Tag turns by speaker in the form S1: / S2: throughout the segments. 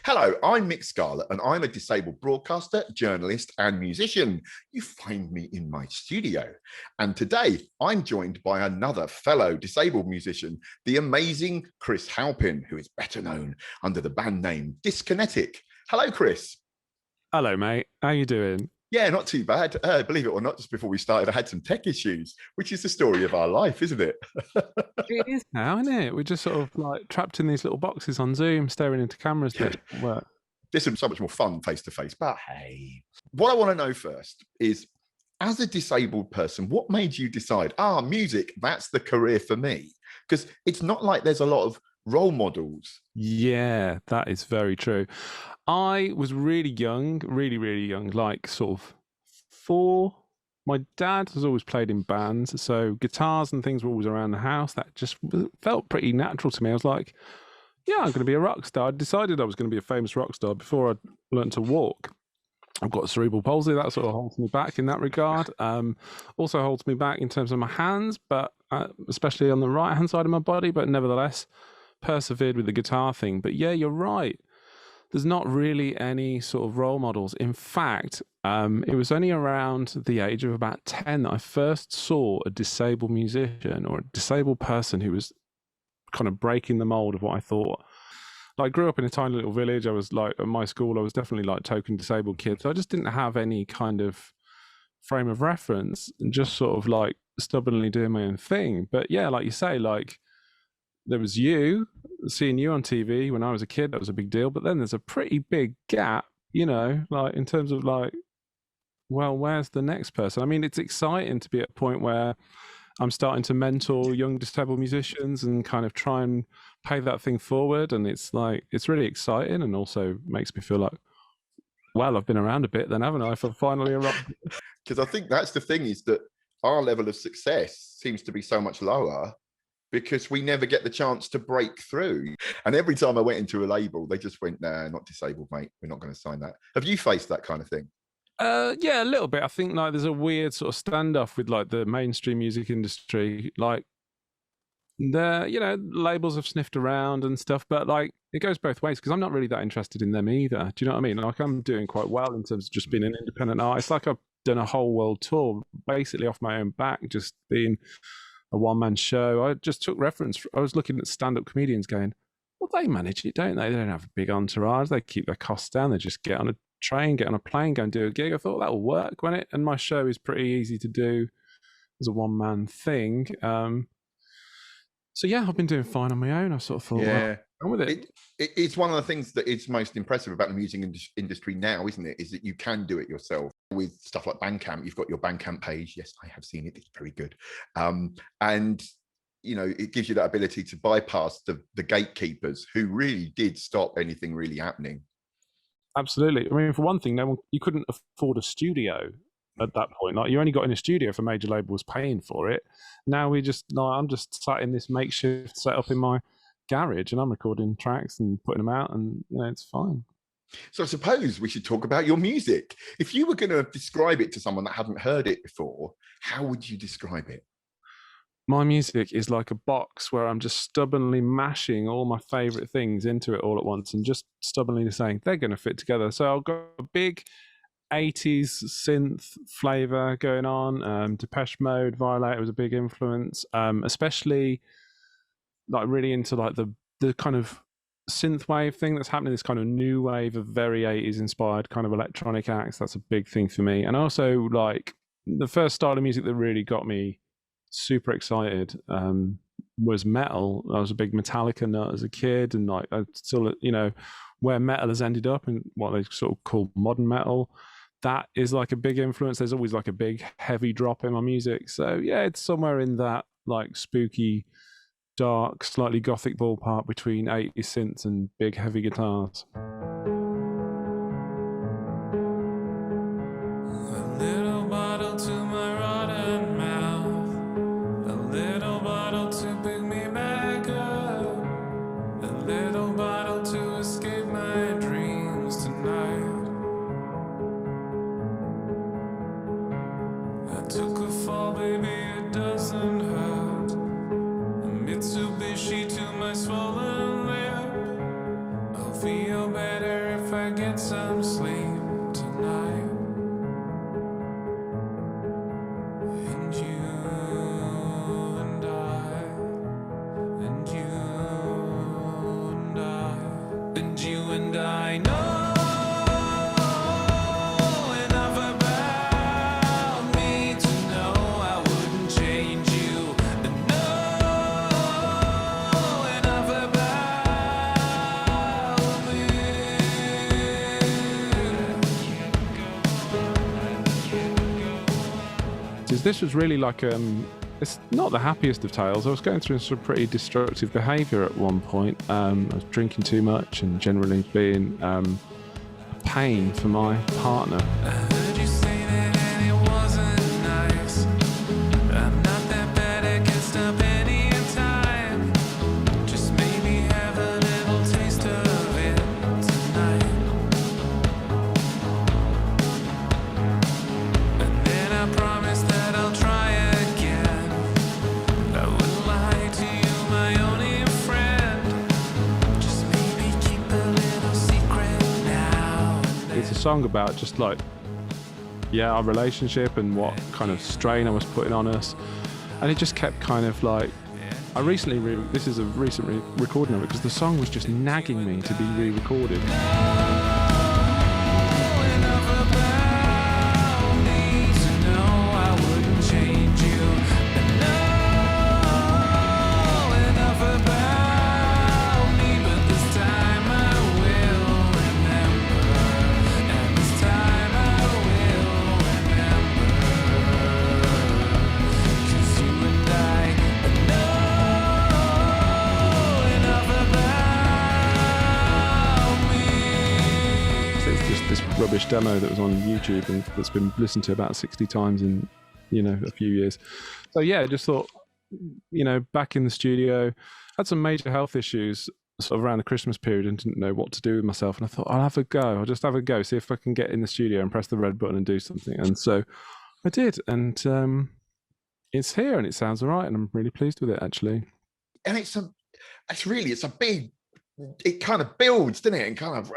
S1: Hello, I'm Mik Scarlet, and I'm a disabled broadcaster, journalist, and musician. You find me in my studio. And today, I'm joined by another fellow disabled musician, the amazing Kris Halpin, who is better known under the band name Dyskinetic. Hello, Kris.
S2: Hello, mate. How you doing?
S1: Yeah, not too bad. Believe it or not, just before we started, I had some tech issues, which is the story of our life, isn't it?
S2: It is now, isn't it? We're just sort of like trapped in these little boxes on Zoom, staring into cameras that don't work.
S1: This is so much more fun face to face, but hey. What I want to know first is, as a disabled person, what made you decide, music, that's the career for me? Because it's not like there's a lot of role models.
S2: Yeah, that is very true. I was really young, really young, like sort of 4. My dad has always played in bands, so guitars and things were always around the house. That just felt pretty natural to me. I was like, yeah, I'm going to be a rock star. I decided I was going to be a famous rock star before I learned to walk. I've got cerebral palsy. That sort of holds me back in that regard. Also holds me back in terms of my hands, but especially on the right-hand side of my body, but nevertheless, persevered with the guitar thing. But yeah, you're right. There's not really any sort of role models. In fact, it was only around the age of about 10 that I first saw a disabled musician or a disabled person who was kind of breaking the mold of what I thought. I grew up in a tiny little village. I was like, at my school, I was definitely like token disabled kid. So I just didn't have any kind of frame of reference and just sort of like stubbornly doing my own thing. But yeah, like you say, like there was you, seeing you on TV when I was a kid, that was a big deal. But then there's a pretty big gap, like in terms of like, well, where's the next person? I mean, it's exciting to be at a point where I'm starting to mentor young disabled musicians and kind of try and pay that thing forward. And it's like, it's really exciting and also makes me feel like, well, I've been around a bit then, haven't I? I've finally arrived.
S1: Because I think that's the thing, is that our level of success seems to be so much lower because we never get the chance to break through. And every time I went into a label, they just went, nah, not disabled, mate. We're not going to sign that. Have you faced that kind of thing?
S2: Yeah, a little bit. I think like there's a weird sort of standoff with like the mainstream music industry. Like labels have sniffed around and stuff, but like it goes both ways because I'm not really that interested in them either. Do you know what I mean? Like I'm doing quite well in terms of just being an independent artist. Like I've done a whole world tour basically off my own back, just being a one-man show. I just took reference. I was looking at stand-up comedians going, well, they manage it, don't they? They don't have a big entourage. They keep their costs down. They just get on a train, get on a plane, go and do a gig. I thought that'll work, won't it? And my show is pretty easy to do as a one-man thing. So yeah, I've been doing fine on my own. I sort of thought,
S1: yeah,
S2: well, with it.
S1: It's one of the things that is most impressive about the music industry now, isn't it? Is that you can do it yourself with stuff like Bandcamp. You've got your Bandcamp page. Yes, I have seen it. It's very good. And it gives you that ability to bypass the gatekeepers who really did stop anything really happening.
S2: Absolutely. I mean, for one thing, you couldn't afford a studio at that point. Like you only got in a studio if a major label was paying for it. Now I'm just sat in this makeshift setup in my garage and I'm recording tracks and putting them out, and it's fine.
S1: So I suppose we should talk about your music. If you were going to describe it to someone that hadn't heard it before, how would you describe it?
S2: My music is like a box where I'm just stubbornly mashing all my favorite things into it all at once and just stubbornly saying they're going to fit together. So I've got a big 80s synth flavor going on. Depeche Mode, Violator was a big influence, especially like really into like the kind of synth wave thing that's happening, this kind of new wave of very 80s inspired kind of electronic acts. That's a big thing for me. And also like the first style of music that really got me super excited was metal. I was a big Metallica nut as a kid, and like I still, where metal has ended up in what they sort of call modern metal, that is like a big influence. There's always like a big heavy drop in my music. So yeah, it's somewhere in that like spooky, dark, slightly gothic ballpark between 80s synths and big heavy guitars.
S3: Mitsubishi to my swollen lip. I'll feel bad.
S2: I get some sleep tonight. And you and I, and you and I, and you and I know enough about me to know I wouldn't change you, and know enough about me. This was really like it's not the happiest of tales. I was going through some pretty destructive behaviour at one point. I was drinking too much and generally being a pain for my partner. I heard you say that and it wasn't nice. I'm not that bad, I can stop any time. Just maybe have a little taste of it tonight. And then I promise that I'll try again. I wouldn't lie to you, my only friend. Just maybe keep a little secret now. It's a song about just like, yeah, our relationship and what kind of strain I was putting on us. And it just kept kind of like, I recently, this is a recent recording of it because the song was just nagging me to be re-recorded. Rubbish demo that was on YouTube and that's been listened to about 60 times in, a few years. So yeah, I just thought, back in the studio, had some major health issues sort of around the Christmas period and didn't know what to do with myself. And I thought, I'll just have a go, see if I can get in the studio and press the red button and do something. And so I did. And it's here and it sounds all right. And I'm really pleased with it, actually.
S1: And it's a big, it kind of builds, doesn't it? And kind of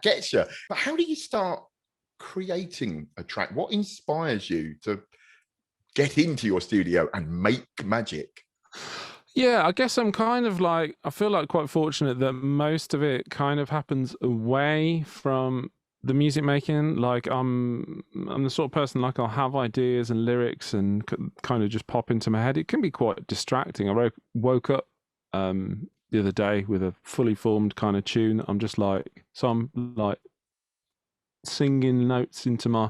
S1: gets you. But how do you start creating a track? What inspires you to get into your studio and make magic?
S2: Yeah, I guess I'm kind of like, I feel like quite fortunate that most of it kind of happens away from the music making. Like I'm the sort of person, like I'll have ideas and lyrics and kind of just pop into my head. It can be quite distracting. I woke up the other day with a fully formed kind of tune. I'm like singing notes into my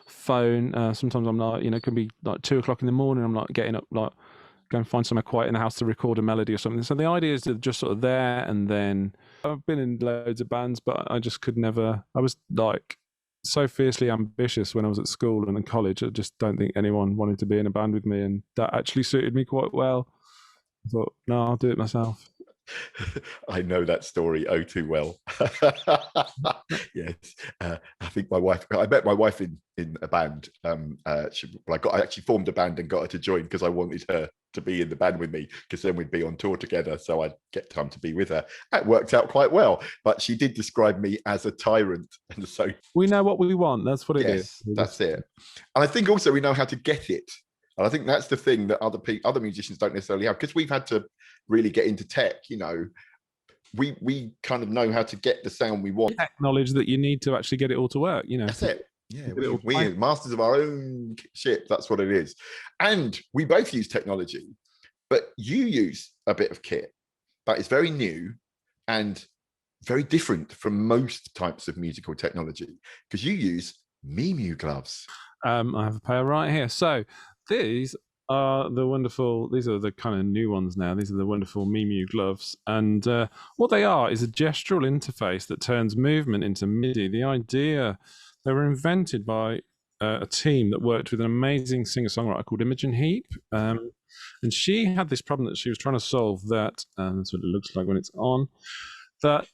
S2: phone. Sometimes I'm like, it can be like 2 o'clock in the morning. I'm like getting up, like go and find somewhere quiet in the house to record a melody or something. So the ideas are just sort of there. And then I've been in loads of bands, but I just could never, I was like so fiercely ambitious when I was at school and in college. I just don't think anyone wanted to be in a band with me. And that actually suited me quite well. I thought, no, I'll do it myself.
S1: I know that story oh too well. Yes, I think I met my wife in a band. I actually formed a band and got her to join because I wanted her to be in the band with me, because then we'd be on tour together, so I'd get time to be with her. That worked out quite well, but she did describe me as a tyrant, and so
S2: we know what we want. That's what it is.
S1: That's it. And I think also we know how to get it. And I think that's the thing that other musicians don't necessarily have, because we've had to really get into tech. We kind of know how to get the sound we want.
S2: Acknowledge that you need to actually get it all to work.
S1: That's it. Yeah, we're masters of our own ship. That's what it is. And we both use technology, but you use a bit of kit that is very new and very different from most types of musical technology, because you use Mimu gloves.
S2: I have a pair right here. So these are the kind of new ones now. These are the wonderful Mimu gloves. And what they are is a gestural interface that turns movement into MIDI. The idea, they were invented by a team that worked with an amazing singer-songwriter called Imogen Heap. And she had this problem that she was trying to solve, that, that's what it looks like when it's on, that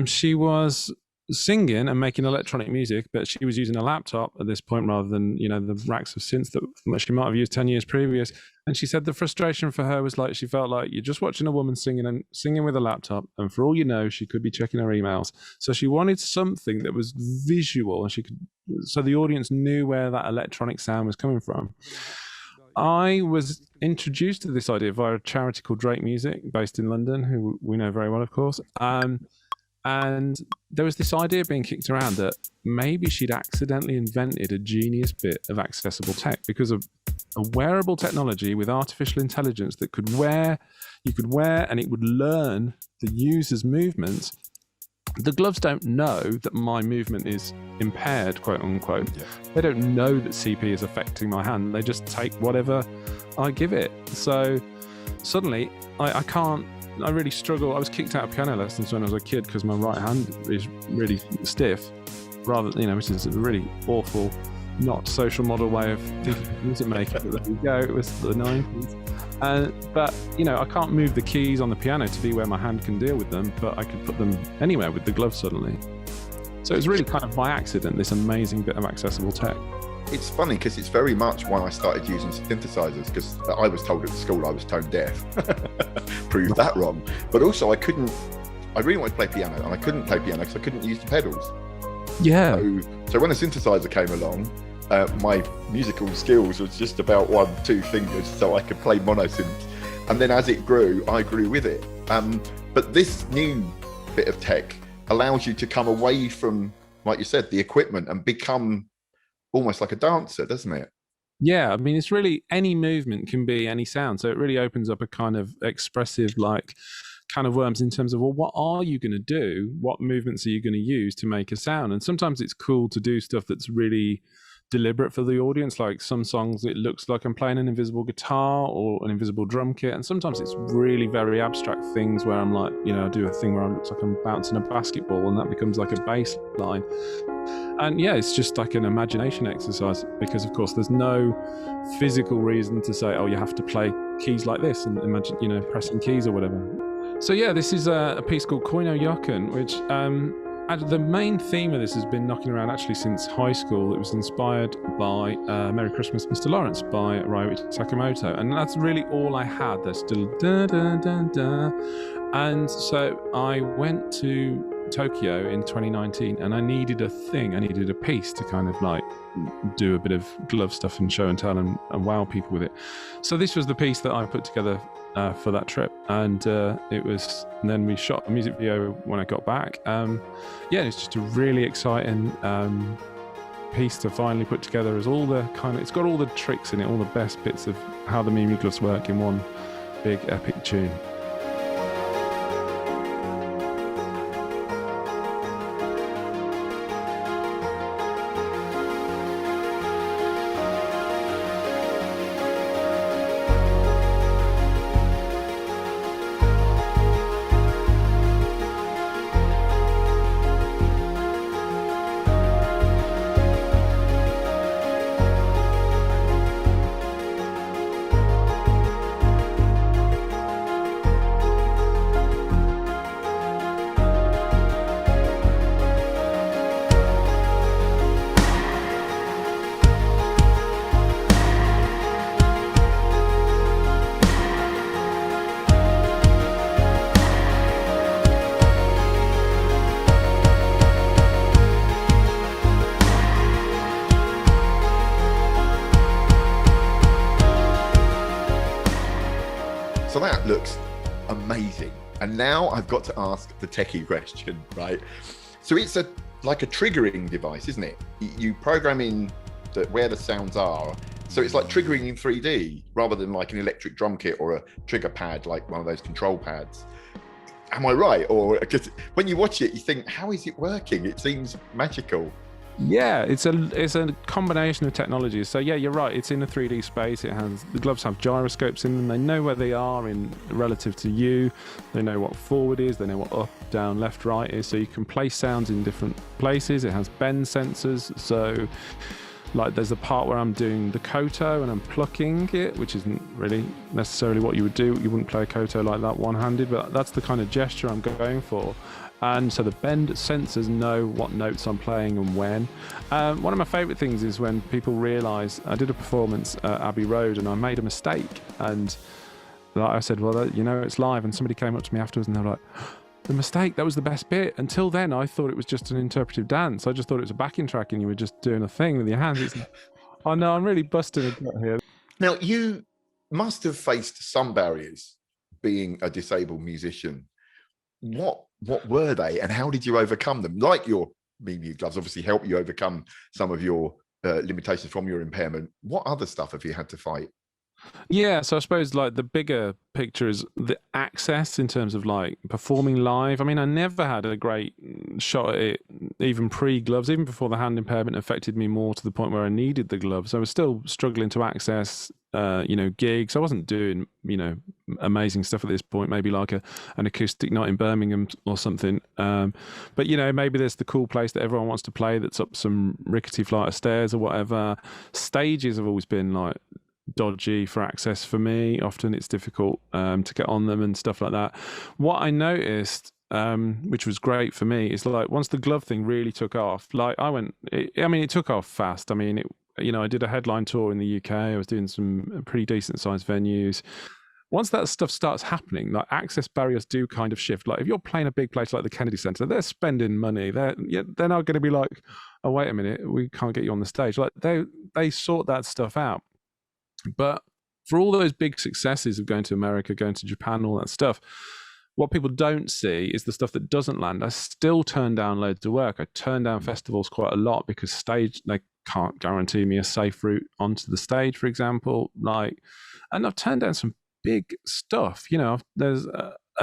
S2: she was singing and making electronic music, but she was using a laptop at this point rather than, the racks of synths that she might have used 10 years previous. And she said the frustration for her was like, she felt like you're just watching a woman singing with a laptop, and for all you know, she could be checking her emails. So she wanted something that was visual, and so the audience knew where that electronic sound was coming from. I was introduced to this idea via a charity called Drake Music, based in London, who we know very well, of course. And there was this idea being kicked around that maybe she'd accidentally invented a genius bit of accessible tech, because of a wearable technology with artificial intelligence that you could wear and it would learn the user's movements. The gloves don't know that my movement is impaired, quote unquote. Yeah. They don't know that CP is affecting my hand. They just take whatever I give it. So suddenly I really struggle. I was kicked out of piano lessons when I was a kid because my right hand is really stiff, which is a really awful, not social model way of thinking of music making. But there we go. It was the 90s. But I can't move the keys on the piano to be where my hand can deal with them, but I could put them anywhere with the glove suddenly. So it was really kind of by accident, this amazing bit of accessible tech.
S1: It's funny because it's very much why I started using synthesizers, because I was told at school I was tone deaf. Proved that wrong. But also I really wanted to play piano, and I couldn't play piano because I couldn't use the pedals.
S2: Yeah.
S1: So when a synthesizer came along, my musical skills was just about 1-2 fingers, so I could play monosynth. And then as it grew, I grew with it. But this new bit of tech allows you to come away from, like you said, the equipment and become almost like a dancer, doesn't it?
S2: Yeah, I mean, it's really, any movement can be any sound. So it really opens up a kind of expressive, kind of worms in terms of, well, what are you going to do? What movements are you going to use to make a sound? And sometimes it's cool to do stuff that's really deliberate for the audience. Like some songs, it looks like I'm playing an invisible guitar or an invisible drum kit. And sometimes it's really very abstract things where I'm like, I do a thing where it looks like I'm bouncing a basketball, and that becomes like a bass line. And yeah, it's just like an imagination exercise, because of course there's no physical reason to say, oh, you have to play keys like this and imagine, pressing keys or whatever. So yeah, this is a piece called Koino Yoken, which the main theme of this has been knocking around actually since high school. It was inspired by Merry Christmas, Mr. Lawrence by Ryuichi Sakamoto. And that's really all I had. There's still da da da da. And so I went to Tokyo in 2019, and I needed a piece to kind of do a bit of glove stuff and show and tell and wow people with it. So this was the piece that I put together for that trip, and then we shot a music video when I got back. It's just a really exciting piece to finally put together. As it's got all the tricks in it, all the best bits of how the Mimi gloves work in one big epic tune.
S1: So that looks amazing. And now I've got to ask the techie question, right? So it's like a triggering device, isn't it? You program in where the sounds are. So it's like triggering in 3D rather than like an electric drum kit or a trigger pad, like one of those control pads. Am I right? Or because when you watch it, you think, how is it working? It seems magical.
S2: Yeah, it's a combination of technologies. So yeah, you're right. It's in a 3D space. The gloves have gyroscopes in them. They know where they are in relative to you. They know what forward is. They know what up, down, left, right is. So you can place sounds in different places. It has bend sensors. So Like there's the part where I'm doing the koto and I'm plucking it, which isn't really necessarily what you would do. You wouldn't play a koto like that one-handed, but that's the kind of gesture I'm going for. And so the bend sensors know what notes I'm playing and when. One of my favourite things is when people realise, I did a performance at Abbey Road and I made a mistake, and like I said, well, it's live, and somebody came up to me afterwards and they were like, the mistake, that was the best bit. Until then, I thought it was just an interpretive dance. I just thought it was a backing track and you were just doing a thing with your hands. Oh no, I'm really busting a gut here.
S1: Now, you must have faced some barriers being a disabled musician. What were they, and how did you overcome them? Like your media gloves obviously help you overcome some of your limitations from your impairment. What other stuff have you had to fight?
S2: Yeah, so I suppose like the bigger picture is the access in terms of like performing live. I mean, I never had a great shot at it, even pre-gloves, even before the hand impairment affected me more to the point where I needed the gloves. I was still struggling to access, gigs. I wasn't doing, amazing stuff at this point, maybe like an acoustic night in Birmingham or something. But, maybe there's the cool place that everyone wants to play that's up some rickety flight of stairs or whatever. Stages have always been like dodgy for access for me. Often it's difficult to get on them and stuff like that. What I noticed, which was great for me, is like once the glove thing really took off, like it took off fast. I mean, I did a headline tour in the UK. I was doing some pretty decent sized venues. Once that stuff starts happening, like access barriers do kind of shift. Like if you're playing a big place like the Kennedy Centre, they're spending money. They're not going to be like, oh wait a minute, we can't get you on the stage. Like they sort that stuff out. But for all those big successes of going to America, going to Japan, all that stuff, what people don't see is the stuff that doesn't land. I still turn down loads of work. I turn down festivals quite a lot because they can't guarantee me a safe route onto the stage, for example. And I've turned down some big stuff. There's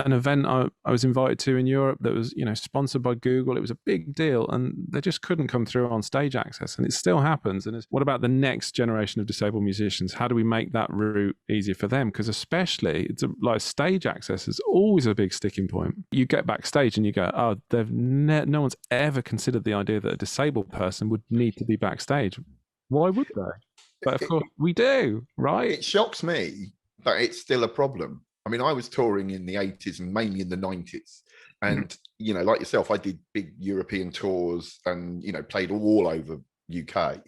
S2: an event I was invited to in Europe that was, sponsored by Google. It was a big deal, and they just couldn't come through on stage access, and it still happens. And what about the next generation of disabled musicians? How do we make that route easier for them? Because especially, like stage access is always a big sticking point. You get backstage and you go, oh, no one's ever considered the idea that a disabled person would need to be backstage. Why would they? But of course, we do, right?
S1: It shocks me that it's still a problem. I mean, I was touring in the 80s and mainly in the 90s. And, like yourself, I did big European tours and, played all over UK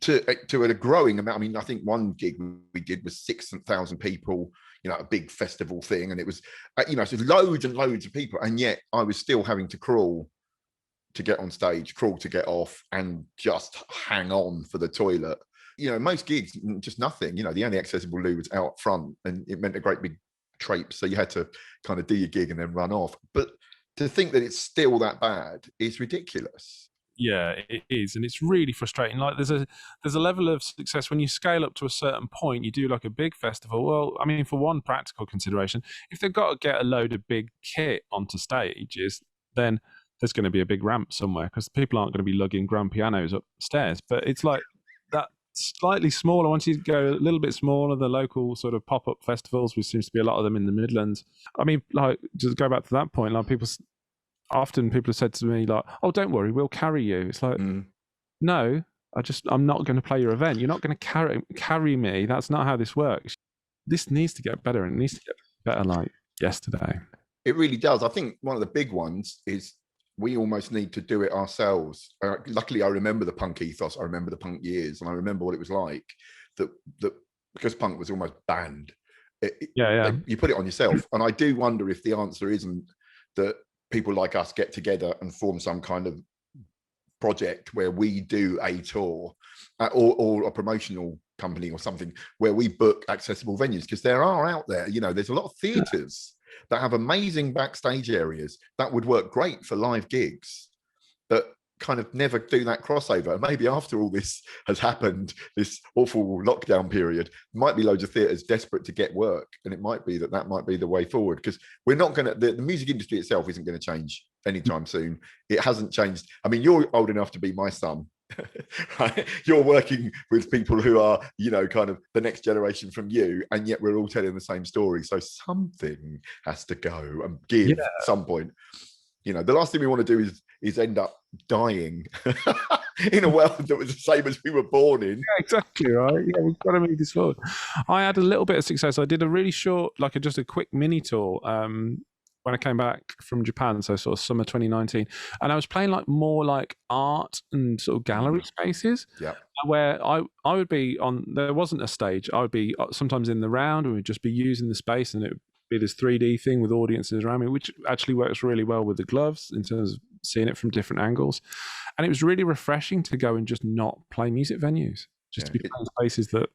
S1: to a growing amount. I mean, I think one gig we did was 6,000 people, a big festival thing. And it was, so loads and loads of people. And yet I was still having to crawl to get on stage, crawl to get off, and just hang on for the toilet. Most gigs, just nothing. The only accessible loo was out front, and it meant a great big trape. So you had to kind of do your gig and then run off. But to think that it's still that bad is ridiculous.
S2: Yeah, it is, and it's really frustrating. Like there's a level of success when you scale up to a certain point. You do like a big festival. Well, I mean, for one practical consideration, if they've got to get a load of big kit onto stages, then there's going to be a big ramp somewhere because people aren't going to be lugging grand pianos upstairs. But it's like that slightly smaller. Once you go a little bit smaller, the local sort of pop-up festivals, which seems to be a lot of them in the Midlands. I mean, like, just go back to that point, like people have said to me like, oh, don't worry, we'll carry you. It's like, no, I'm not going to play your event. You're not going to carry me. That's not how this works. This needs to get better, and it needs to get better like yesterday.
S1: It really does. I think one of the big ones is we almost need to do it ourselves. Luckily, I remember the punk ethos. I remember the punk years, and I remember what it was like. That because punk was almost banned. You put it on yourself, and I do wonder if the answer isn't that people like us get together and form some kind of project where we do a tour or a promotional company or something where we book accessible venues, because there are out there. There's a lot of theatres that have amazing backstage areas that would work great for live gigs that kind of never do that crossover. And maybe after all this has happened, this awful lockdown period, might be loads of theatres desperate to get work, and it might be that might be the way forward, because we're not going to, the music industry itself isn't going to change anytime soon. It hasn't changed. I mean, you're old enough to be my son. Right? You're working with people who are, kind of the next generation from you, and yet we're all telling the same story. So something has to go and give at some point. The last thing we want to do is end up dying. in a world that was the same as we were born in.
S2: Yeah, exactly right. Yeah, we've got to move this forward. I had a little bit of success. I did a really short, just a quick mini tour when I came back from Japan, so sort of summer 2019, and I was playing more like art and sort of gallery spaces.
S1: Yeah.
S2: Where I would be on, there wasn't a stage. I would be sometimes in the round, and we'd just be using the space, and it would be this 3D thing with audiences around me, which actually works really well with the gloves in terms of seeing it from different angles. And it was really refreshing to go and just not play music venues, just to be playing spaces that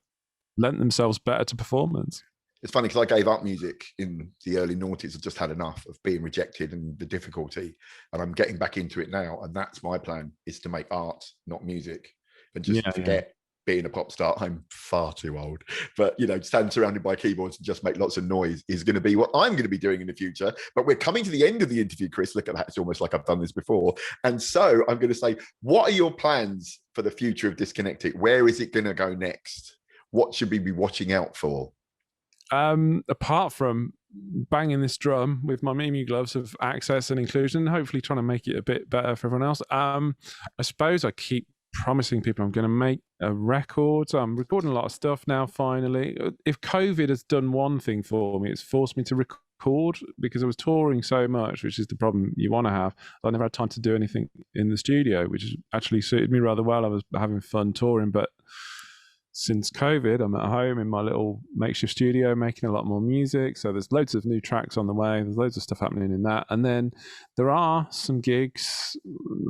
S2: lent themselves better to performance.
S1: It's funny because I gave up music in the early noughties. I just had enough of being rejected and the difficulty, and I'm getting back into it now. And that's my plan, is to make art, not music, and just forget being a pop star. I'm far too old, but stand surrounded by keyboards and just make lots of noise is going to be what I'm going to be doing in the future. But we're coming to the end of the interview, Kris. Look at that. It's almost like I've done this before. And so I'm going to say, what are your plans for the future of Disconnected? Where is it going to go next? What should we be watching out for?
S2: Apart from banging this drum with my Mimi gloves of access and inclusion, hopefully trying to make it a bit better for everyone else. I suppose I keep promising people I'm going to make a record. So I'm recording a lot of stuff now, finally. If COVID has done one thing for me, it's forced me to record, because I was touring so much, which is the problem you want to have. I never had time to do anything in the studio, which actually suited me rather well. I was having fun touring, but since COVID, I'm at home in my little makeshift studio making a lot more music. So there's loads of new tracks on the way. There's loads of stuff happening in that. And then there are some gigs.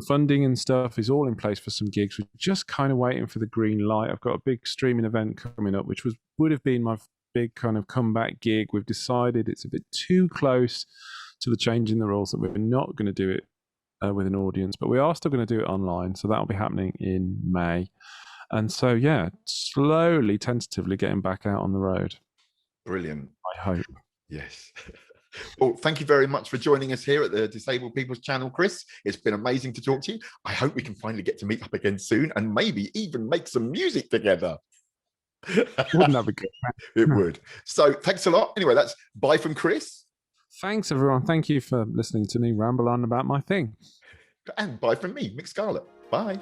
S2: Funding and stuff is all in place for some gigs. We're just kind of waiting for the green light. I've got a big streaming event coming up, which would have been my big kind of comeback gig. We've decided it's a bit too close to the change in the rules that we're not going to do it with an audience, but we are still going to do it online. So that'll be happening in May. And so, slowly, tentatively getting back out on the road.
S1: Brilliant.
S2: I hope.
S1: Yes. Well, thank you very much for joining us here at the Disabled People's Channel, Kris. It's been amazing to talk to you. I hope we can finally get to meet up again soon and maybe even make some music together.
S2: Wouldn't that be good?
S1: It would. So thanks a lot. Anyway, that's bye from Kris.
S2: Thanks, everyone. Thank you for listening to me ramble on about my thing.
S1: And bye from me, Mik Scarlet. Bye.